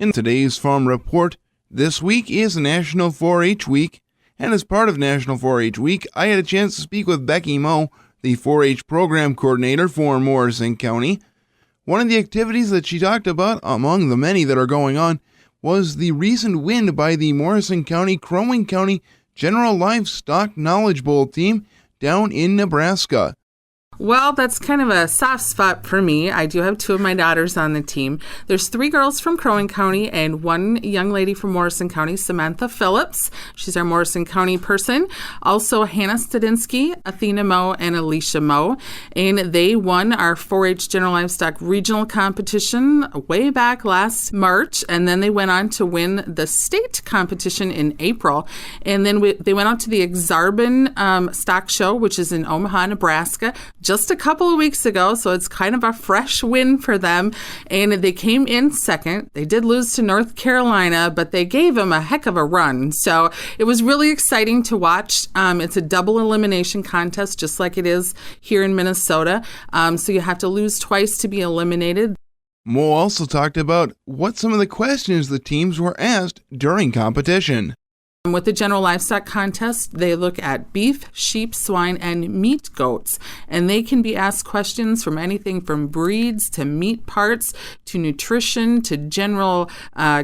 In today's Farm Report, this week is National 4-H Week, and as part of National 4-H Week, I had a chance to speak with Becky Moe, the 4-H program coordinator for Morrison County. One of the activities that she talked about, among the many that are going on, was the recent win by the Morrison County Crow Wing County General Livestock Knowledge Bowl team down in Nebraska. Well, that's kind of a soft spot for me. I do have two of my daughters on the team. There's 3 girls from Crow Wing County and 1 young lady from Morrison County, Samantha Phillips. She's our Morrison County person. Also, Hannah Stadinsky, Athena Moe, and Alicia Moe. And they won our 4-H General Livestock Regional Competition way back last March. And then they went on to win the state competition in April. And then they went out to the Exarban Stock Show, which is in Omaha, Nebraska, just a couple of weeks ago, so it's kind of a fresh win for them, and they came in second. They did lose to North Carolina, but they gave them a heck of a run, so it was really exciting to watch. It's a double elimination contest, just like it is here in Minnesota, so you have to lose twice to be eliminated. Mo also talked about what some of the questions the teams were asked during competition. With the General Livestock Contest, they look at beef, sheep, swine, and meat goats. And they can be asked questions from anything from breeds to meat parts to nutrition to general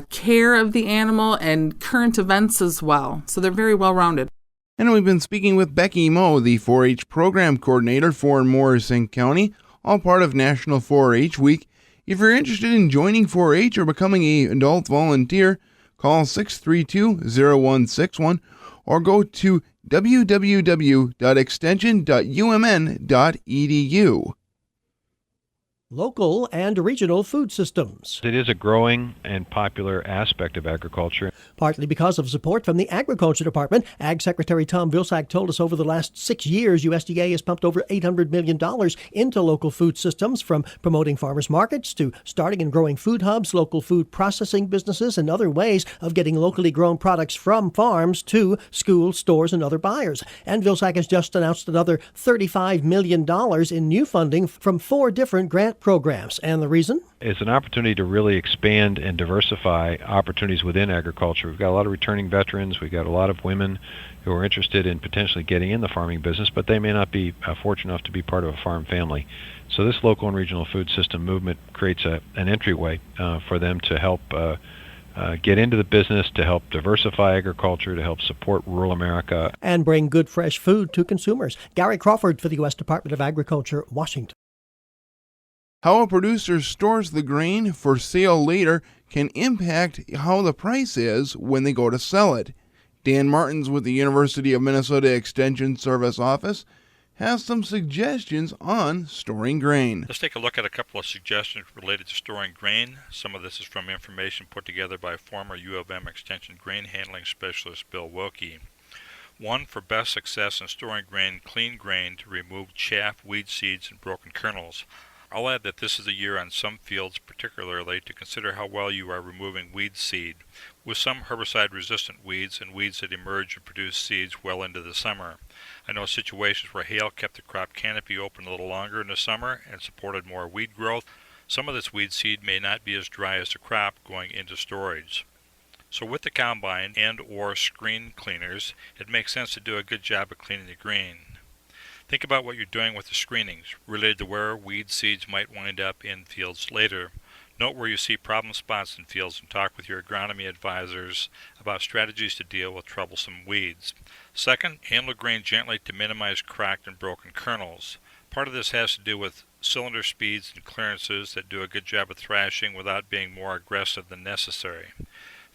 care of the animal and current events as well. So they're very well-rounded. And we've been speaking with Becky Moe, the 4-H program coordinator for Morrison County, all part of National 4-H Week. If you're interested in joining 4-H or becoming an adult volunteer, call 632-0161 or go to www.extension.umn.edu. Local and regional food systems. It is a growing and popular aspect of agriculture. Partly because of support from the Agriculture Department, Ag Secretary Tom Vilsack told us over the last 6 years, USDA has pumped over $800 million into local food systems, from promoting farmers markets to starting and growing food hubs, local food processing businesses, and other ways of getting locally grown products from farms to schools, stores, and other buyers. And Vilsack has just announced another $35 million in new funding from 4 different grant programs. And the reason? It's an opportunity to really expand and diversify opportunities within agriculture. We've got a lot of returning veterans. We've got a lot of women who are interested in potentially getting in the farming business, but they may not be fortunate enough to be part of a farm family. So this local and regional food system movement creates an entryway for them to help get into the business, to help diversify agriculture, to help support rural America. And bring good, fresh food to consumers. Gary Crawford for the U.S. Department of Agriculture, Washington. How a producer stores the grain for sale later can impact how the price is when they go to sell it. Dan Martins with the University of Minnesota Extension Service Office has some suggestions on storing grain. Let's take a look at a couple of suggestions related to storing grain. Some of this is from information put together by former U of M Extension grain handling specialist Bill Wilkie. 1, for best success in storing grain, clean grain to remove chaff, weed seeds, and broken kernels. I'll add that this is a year on some fields particularly to consider how well you are removing weed seed, with some herbicide-resistant weeds and weeds that emerge and produce seeds well into the summer. I know situations where hail kept the crop canopy open a little longer in the summer and supported more weed growth. Some of this weed seed may not be as dry as the crop going into storage. So with the combine and or screen cleaners, it makes sense to do a good job of cleaning the grain. Think about what you're doing with the screenings, related to where weed seeds might wind up in fields later. Note where you see problem spots in fields and talk with your agronomy advisors about strategies to deal with troublesome weeds. Second, handle grain gently to minimize cracked and broken kernels. Part of this has to do with cylinder speeds and clearances that do a good job of thrashing without being more aggressive than necessary.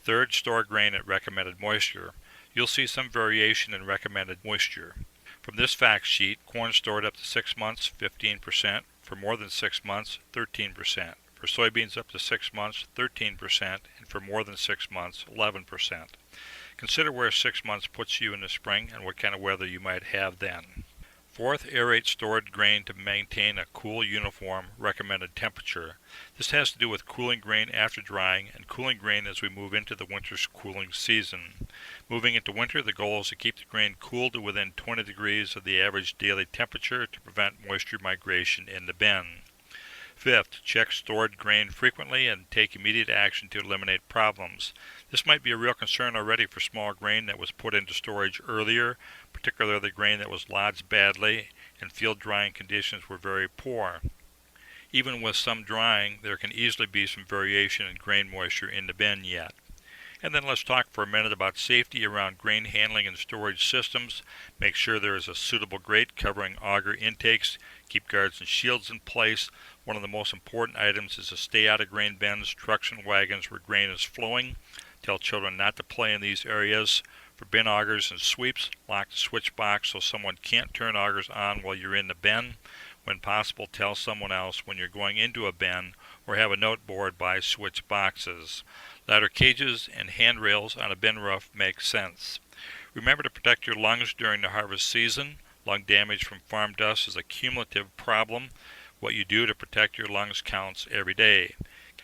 Third, store grain at recommended moisture. You'll see some variation in recommended moisture. From this fact sheet, corn stored up to 6 months, 15%. For more than 6 months, 13%. For soybeans up to 6 months, 13%. And for more than 6 months, 11%. Consider where 6 months puts you in the spring and what kind of weather you might have then. Fourth, aerate stored grain to maintain a cool, uniform, recommended temperature. This has to do with cooling grain after drying and cooling grain as we move into the winter's cooling season. Moving into winter, the goal is to keep the grain cool to within 20 degrees of the average daily temperature to prevent moisture migration in the bin. Fifth, check stored grain frequently and take immediate action to eliminate problems. This might be a real concern already for small grain that was put into storage earlier, particularly the grain that was lodged badly and field drying conditions were very poor. Even with some drying, there can easily be some variation in grain moisture in the bin yet. And then let's talk for a minute about safety around grain handling and storage systems. Make sure there is a suitable grate covering auger intakes. Keep guards and shields in place. One of the most important items is to stay out of grain bins, trucks, and wagons where grain is flowing. Tell children not to play in these areas. For bin augers and sweeps, lock the switch box so someone can't turn augers on while you're in the bin. When possible, tell someone else when you're going into a bin, or have a note board by switch boxes. Ladder cages and handrails on a bin roof make sense. Remember to protect your lungs during the harvest season. Lung damage from farm dust is a cumulative problem. What you do to protect your lungs counts every day.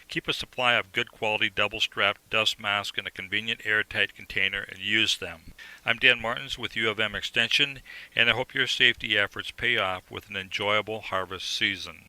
Keep a supply of good quality double-strapped dust masks in a convenient airtight container and use them. I'm Dan Martins with U of M Extension, and I hope your safety efforts pay off with an enjoyable harvest season.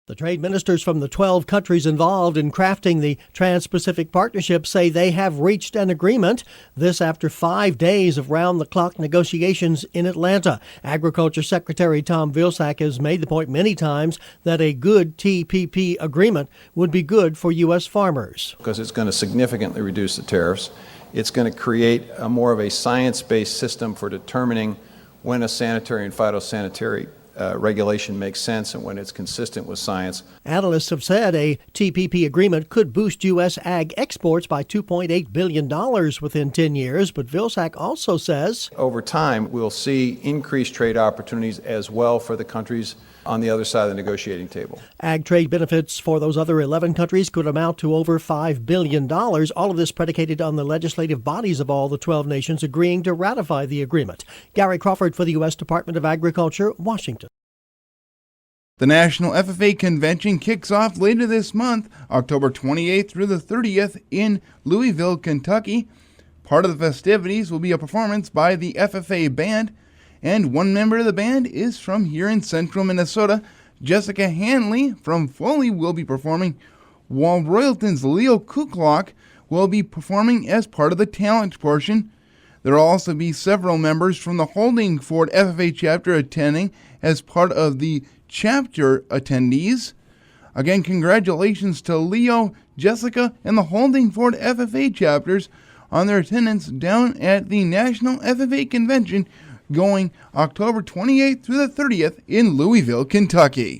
The trade ministers from the 12 countries involved in crafting the Trans-Pacific Partnership say they have reached an agreement. This after 5 days of round-the-clock negotiations in Atlanta. Agriculture Secretary Tom Vilsack has made the point many times that a good TPP agreement would be good for U.S. farmers. Because it's going to significantly reduce the tariffs. It's going to create more of a science-based system for determining when a sanitary and phytosanitary regulation makes sense and when it's consistent with science. Analysts have said a TPP agreement could boost U.S. ag exports by $2.8 billion within 10 years, but Vilsack also says over time, we'll see increased trade opportunities as well for the countries on the other side of the negotiating table. Ag trade benefits for those other 11 countries could amount to over $5 billion. All of this predicated on the legislative bodies of all the 12 nations agreeing to ratify the agreement. Gary Crawford for the U.S. Department of Agriculture, Washington. The National FFA Convention kicks off later this month, October 28th through the 30th in Louisville, Kentucky. Part of the festivities will be a performance by the FFA Band, and one member of the band is from here in central Minnesota. Jessica Hanley from Foley will be performing, while Royalton's Leo Kuklock will be performing as part of the talent portion. There will also be several members from the Holdingford FFA chapter attending as part of the chapter attendees. Again, congratulations to Leo, Jessica, and the Holdingford FFA chapters on their attendance down at the National FFA Convention going October 28th through the 30th in Louisville, Kentucky.